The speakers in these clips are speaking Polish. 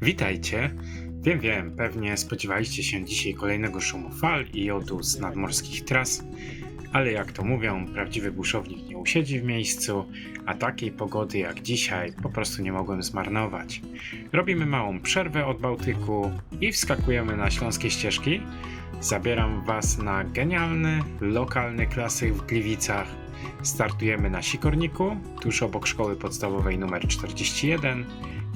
Witajcie. Wiem, pewnie spodziewaliście się dzisiaj kolejnego szumu fal i jodu z nadmorskich tras, ale jak to mówią, prawdziwy buszownik nie usiedzi w miejscu, a takiej pogody jak dzisiaj po prostu nie mogłem zmarnować. Robimy małą przerwę od Bałtyku i wskakujemy na śląskie ścieżki. Zabieram Was na genialny, lokalny klasyk w Gliwicach. Startujemy na Sikorniku, tuż obok Szkoły Podstawowej nr 41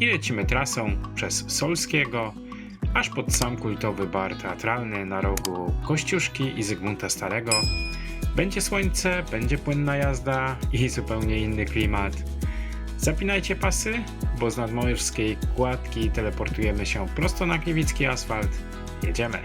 i lecimy trasą przez Solskiego, aż pod sam kultowy Bar Teatralny na rogu Kościuszki i Zygmunta Starego. Będzie słońce, będzie płynna jazda i zupełnie inny klimat. Zapinajcie pasy, bo z nadmorskiej kładki teleportujemy się prosto na gliwicki asfalt. Jedziemy!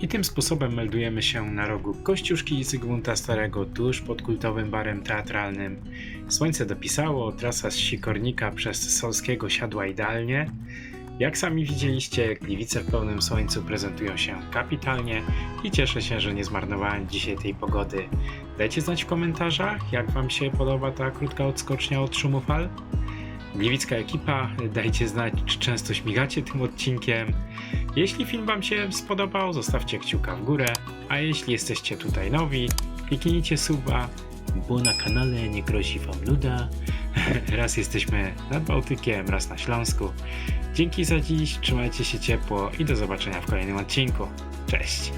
I tym sposobem meldujemy się na rogu Kościuszki i Zygmunta Starego, tuż pod kultowym Barem Teatralnym. Słońce dopisało, trasa z Sikornika przez Solskiego siadła idealnie. Jak sami widzieliście, Gliwice w pełnym słońcu prezentują się kapitalnie i cieszę się, że nie zmarnowałem dzisiaj tej pogody. Dajcie znać w komentarzach, jak Wam się podoba ta krótka odskocznia od szumu fal. Gliwicka ekipa, dajcie znać, czy często śmigacie tym odcinkiem. Jeśli film Wam się spodobał, zostawcie kciuka w górę, a jeśli jesteście tutaj nowi, kliknijcie suba, bo na kanale nie grozi Wam nuda. Raz jesteśmy nad Bałtykiem, raz na Śląsku. Dzięki za dziś, trzymajcie się ciepło i do zobaczenia w kolejnym odcinku. Cześć!